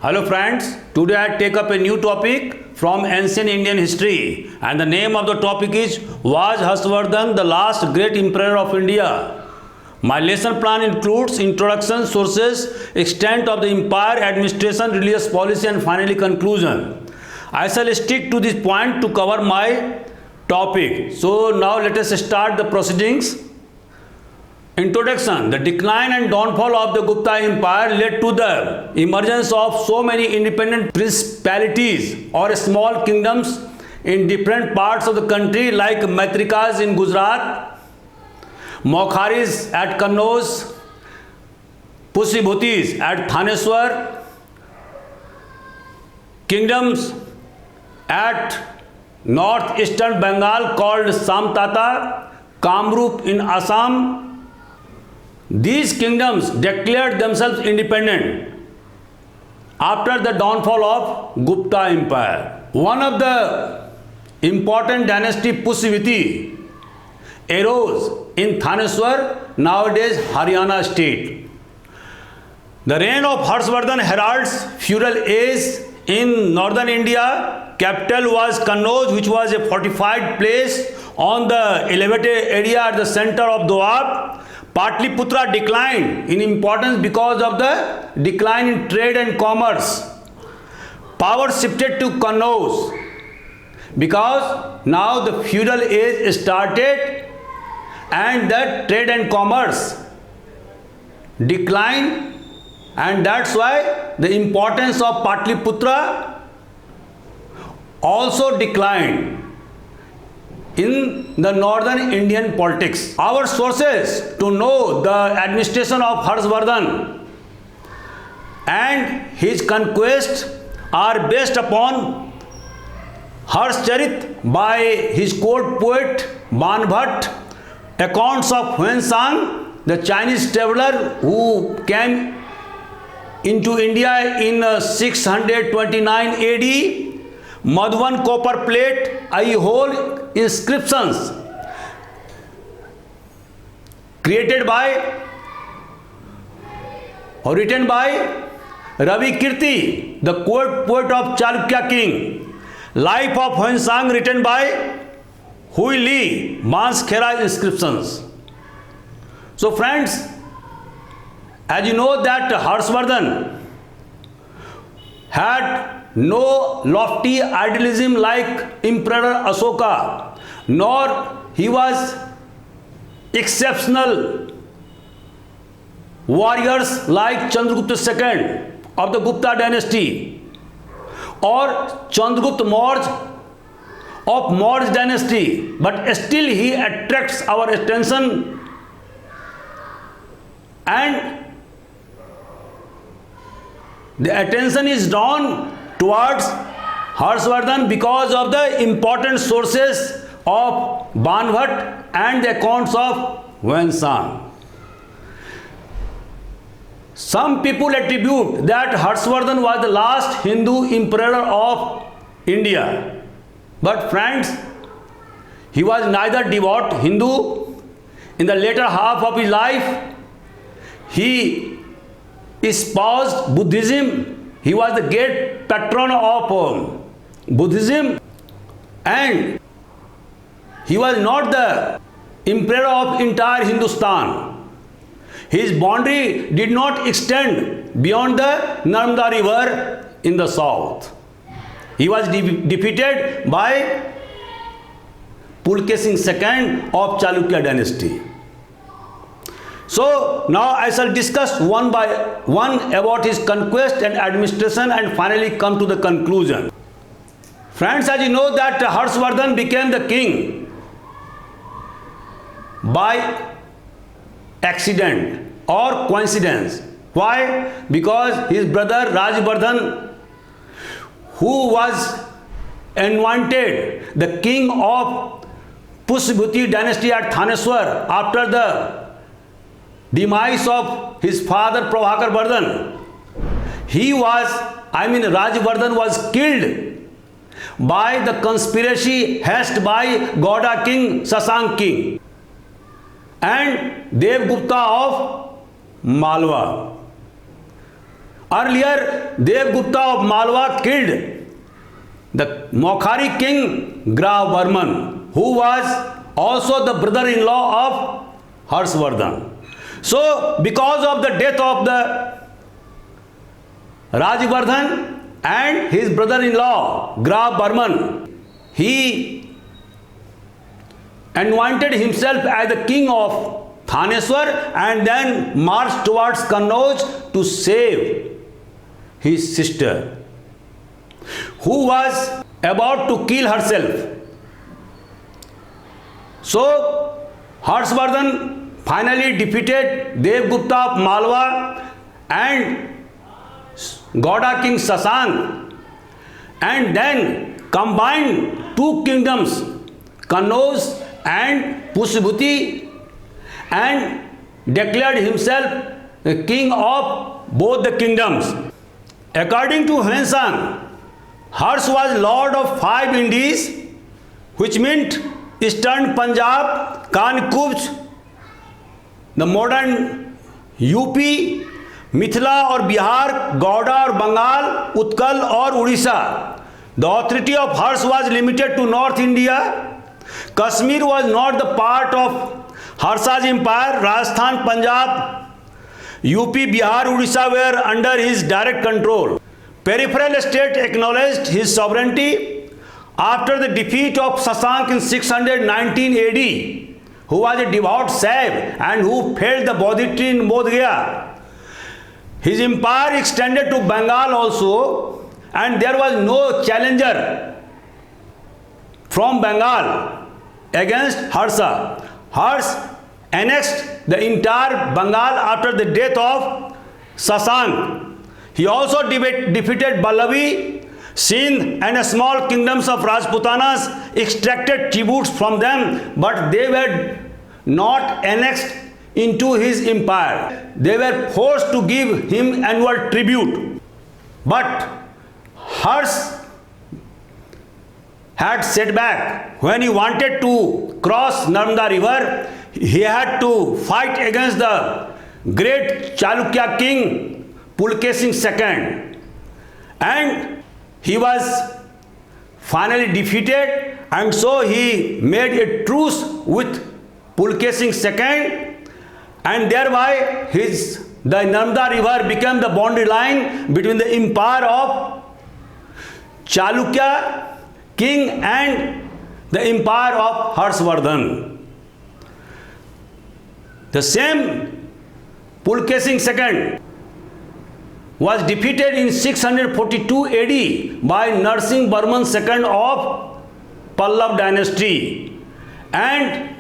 Hello friends, today I take up a new topic from ancient Indian history, and the name of the topic is Was Harshvardhan the last great emperor of India? My lesson plan includes introduction, sources, extent of the empire, administration, religious policy and finally conclusion. I shall stick to this point to cover my topic. So now let us start the proceedings. Introduction. The decline and downfall of the Gupta Empire led to the emergence of so many independent principalities or small kingdoms in different parts of the country like Maitrikas in Gujarat, Maukharis at Kannauj, Pusibhutis at Thaneswar, kingdoms at northeastern Bengal called Samtata, Kamrup in Assam. These kingdoms declared themselves independent after the downfall of Gupta Empire. One of the important dynasty Pusibhuti arose in Thaneswar, nowadays Haryana state. The reign of Harshvardhan heralds feudal age in northern India. Capital was Kannauj, which was a fortified place on the elevated area at the center of Doab. Patliputra declined in importance because of the decline in trade and commerce. Power shifted to Kannauj because now the feudal age started and the trade and commerce declined, and that's why the importance of Patliputra also declined in the northern Indian politics. Our sources to know the administration of Harshvardhan and his conquest are based upon Harshcharit by his court poet Banbhat, accounts of Huansang, the Chinese traveler who came into India in 629 AD, Madhuban copper plate, Aihole inscriptions created by or written by Ravi Kirti, the court poet of Chalukya king, Life of Huansang written by Hui Li, Manskhera inscriptions. So friends, as you know that Harshvardhan had no lofty idealism like Emperor Ashoka, nor he was exceptional warriors like Chandragupta II of the Gupta dynasty or Chandragupta Maurya of Maurya dynasty, but still he attracts our attention and the attention is drawn towards Harshvardhan because of the important sources of Banbhat and the accounts of Huansang. Some people attribute that Harshvardhan was the last Hindu emperor of India. But friends, he was neither devout Hindu. In the later half of his life, he espoused Buddhism. He was the great patron of Buddhism, and he was not the emperor of entire Hindustan. His boundary did not extend beyond the Narmada river in the south. He was defeated by Pulkesin II of Chalukya dynasty. So now I shall discuss one by one about his conquest and administration and finally come to the conclusion. Friends, as you know that Harshvardhan became the king by accident or coincidence. Why? Because his brother Rajvardhan, who was anointed the king of Pusibhuti dynasty at Thaneswar after the demise of his father Prabhakar Vardhan, Rajvardhan was killed by the conspiracy hatched by Gauda king Sasank king and Devgupta of Malwa. Earlier, Devgupta of Malwa killed the Mokhari king Gravarman, who was also the brother-in-law of Harshvardhan. So, because of the death of the Rajvardhan and his brother-in-law Gravarman, he anointed himself as the king of Thaneswar and then marched towards Kannauj to save his sister, who was about to kill herself. So, Harshvardhan finally defeated Devgupta of Malwa and Gauda king Sasank, and then combined two kingdoms, Kannauj and Pushbhuti, and declared himself the king of both the kingdoms. According to Hwensang, Harsh was lord of 5 Indies, which meant Eastern Punjab, Kankuj, the modern UP, Mithila और बिहार, गौड़ा और बंगाल, उत्कल और Orissa. The authority of Harsh was limited to North India. Kashmir was not the part of Harsha's empire. Rajasthan, Punjab, UP, Bihar, Odisha were under his direct control. Peripheral state acknowledged his sovereignty after the defeat of Sasank in 619 AD, who was a devout sage and who felled the Bodhi tree in Bodh Gaya. His empire extended to Bengal also, and there was no challenger from Bengal against Harsha. Harsha annexed the entire Bengal after the death of Sasank. He also defeated Pallavi, Sindh and a small kingdoms of Rajputanas, extracted tributes from them, but they were not annexed into his empire. They were forced to give him annual tribute. But Harsh had setback. When he wanted to cross Narmada river, he had to fight against the great Chalukya king Pulkesin II. And he was finally defeated, and so he made a truce with Pulkesin II, and thereby the Narmada river became the boundary line between the empire of Chalukya king and the empire of Harshvardhan. The same Pulkesin II was defeated in 642 AD by Narsingh Varman II of Pallav dynasty, and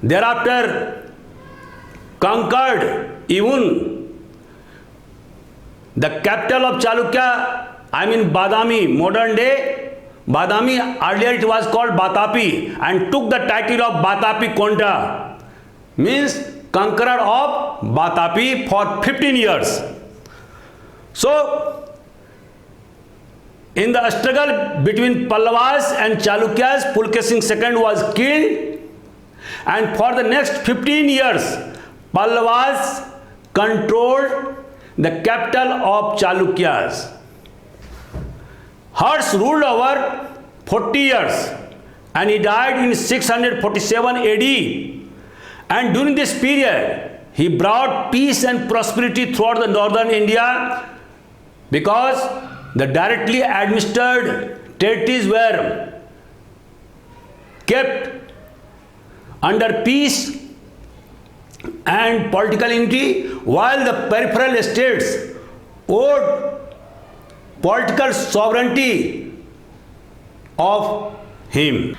thereafter conquered even the capital of Chalukya, Badami, modern day Badami. Earlier it was called Batapi, and took the title of Batapi Konta, means conqueror of Batapi, for 15 years. So, in the struggle between Pallavas and Chalukyas, Pulkesin II was killed, and for the next 15 years, Pallavas controlled the capital of Chalukyas. Harsh ruled over 40 years, and he died in 647 AD. And during this period, he brought peace and prosperity throughout the northern India, because the directly administered territories were kept under peace and political unity, while the peripheral states owed political sovereignty of him.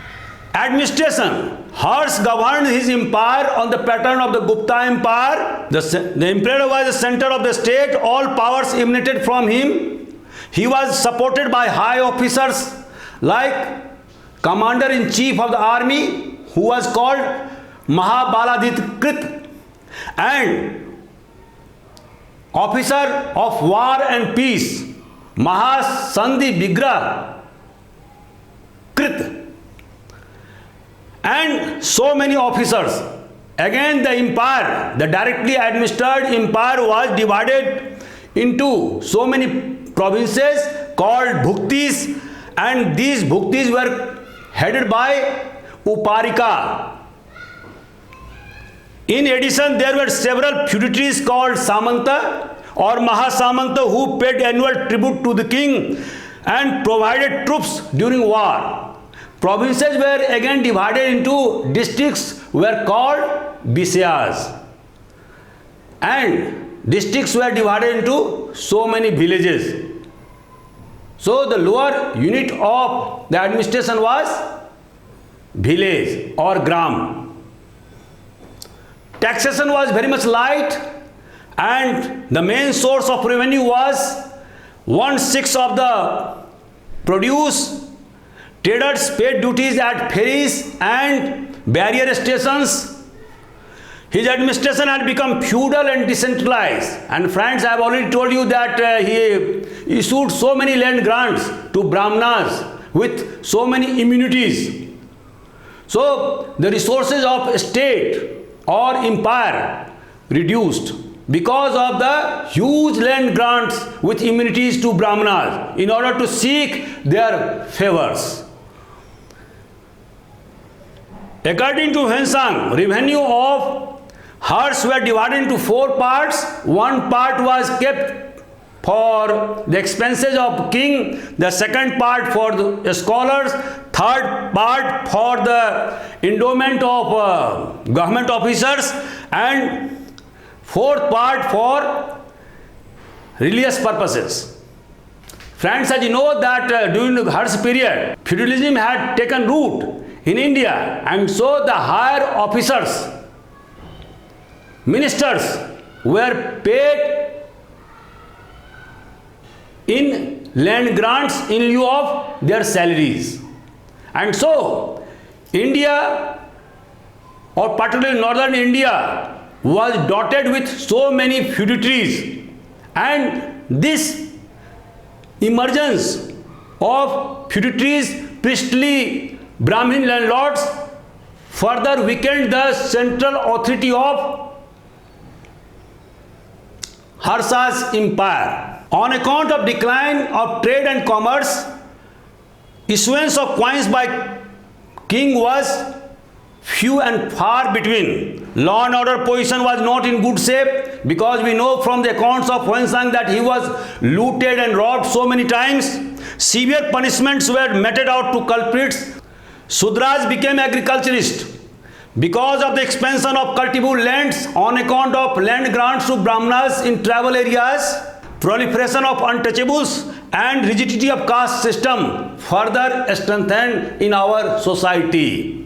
Administration. Harsh governed his empire on the pattern of the Gupta Empire. The emperor was the center of the state. All powers emanated from him. He was supported by high officers like Commander-in-Chief of the army, who was called Mahabaladhitkrit, and officer of war and peace, Mahasandhi Vigrah Krit, and so many officers Again, the empire, the directly administered empire, was divided into so many provinces called bhuktis, and these bhuktis were headed by Uparika. In addition, there were several feudatories called Samanta or Mahasamanta who paid annual tribute to the king and provided troops during war. Provinces were again divided into districts were called Visayas, and districts were divided into so many villages. So the lower unit of the administration was village or gram. Taxation was very much light, and the main source of revenue was 1/6 of the produce. Traders paid duties at ferries and barrier stations. His administration had become feudal and decentralized. And friends, I have already told you that he issued so many land grants to Brahmanas with so many immunities. So the resources of state or empire reduced because of the huge land grants with immunities to Brahmanas in order to seek their favors. According to Huansang, revenue of herds were divided into 4 parts. One part was kept for the expenses of king, the second part for the scholars, third part for the endowment of government officers, and fourth part for religious purposes. Friends, as you know that during the Harsh period, feudalism had taken root in India, and so the higher officers, ministers, were paid in land grants in lieu of their salaries. And so India, or particularly northern India, was dotted with so many feudatories, and this emergence of feudatories, priestly Brahmin landlords, further weakened the central authority of Harsha's empire. On account of decline of trade and commerce, issuance of coins by king was few and far between. Law and order position was not in good shape, because we know from the accounts of Huansang that he was looted and robbed so many times. Severe punishments were meted out to culprits. Sudras became agriculturists. Because of the expansion of cultivable lands on account of land grants to Brahmanas in tribal areas, proliferation of untouchables and rigidity of caste system further strengthened in our society.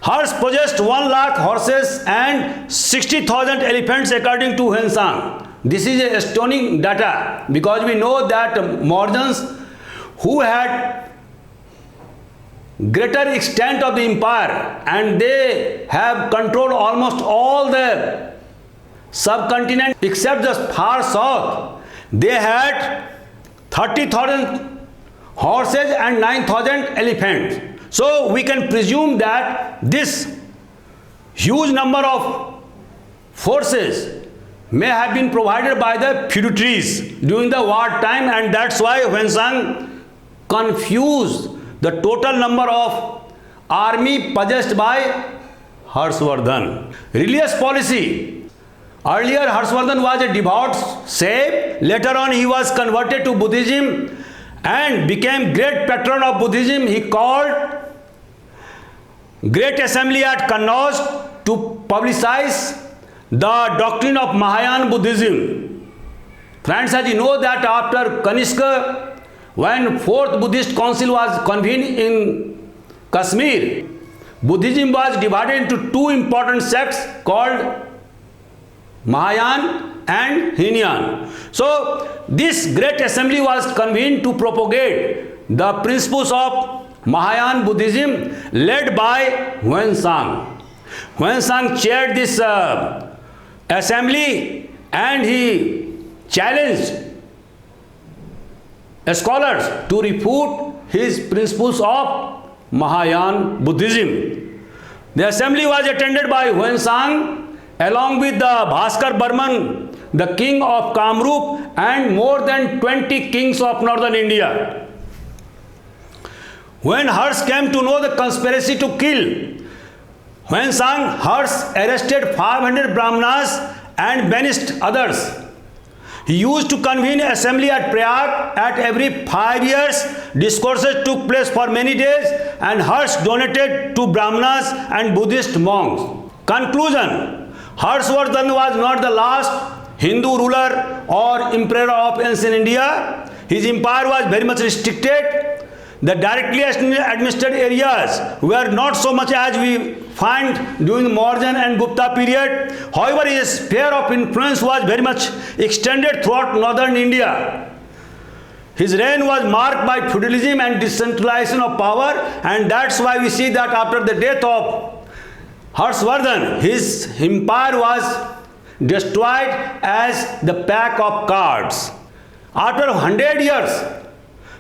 Harsh possessed 1 lakh horses and 60,000 elephants according to Huansang. This is a stunning data, because we know that Maurjans, who had greater extent of the empire, and they have controlled almost all the subcontinent except the far south, they had 30,000 horses and 9,000 elephants. So we can presume that this huge number of forces may have been provided by the feudatories during the war time, and that's why Huansang confused the total number of army possessed by Harshvardhan. Religious policy. Earlier, Harshvardhan was a devout sage. Later on, he was converted to Buddhism and became great patron of Buddhism. He called great assembly at Kannauj to publicize the doctrine of Mahayana Buddhism. Friends, as you know that after Kanishka, when 4th Buddhist Council was convened in Kashmir, Buddhism was divided into 2 important sects called Mahayana and Hinayan. So this great assembly was convened to propagate the principles of Mahayana Buddhism, led by Huansang. Huansang chaired this assembly, and he challenged scholars to refute his principles of Mahayana Buddhism. The assembly was attended by Huensang along with the Bhaskar Burman, the king of Kamrup, and more than 20 kings of northern India. When Harsh came to know the conspiracy to kill Huensang, Harsh arrested 500 Brahmanas and banished others. He used to convene assembly at Prayag at every 5 years. Discourses took place for many days and Harsh donated to Brahmanas and Buddhist monks. Conclusion: Harshvardhan was not the last Hindu ruler or emperor of ancient India. His empire was very much restricted. The directly administered areas were not so much as we find during the Mauryan and Gupta period. However, his sphere of influence was very much extended throughout northern India. His reign was marked by feudalism and decentralization of power, and that's why we see that after the death of Harshvardhan, his empire was destroyed as the pack of cards. After 100 years,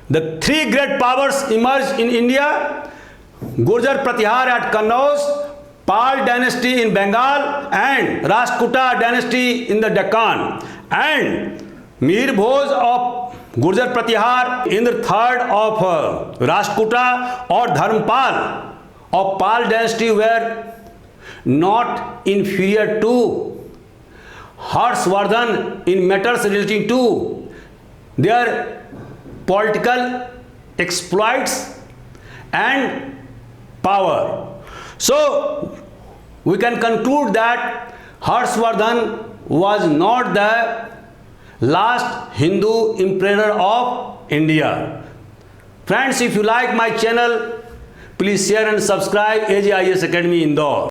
the three great powers emerged in India: Gurjar Pratihar at Kannauj, Pal dynasty in Bengal, and Rashtrakuta dynasty in the Deccan. And Mir Bhoj of Gurjar Pratihar, Indra III of Rashtrakuta, or Dharmpal of Pal dynasty were not inferior to Harshvardhan in matters relating to their political exploits and power. So we can conclude that Harshvardhan was not the last Hindu emperor of India. Friends, if you like my channel, please share and subscribe AJIS Academy Indore.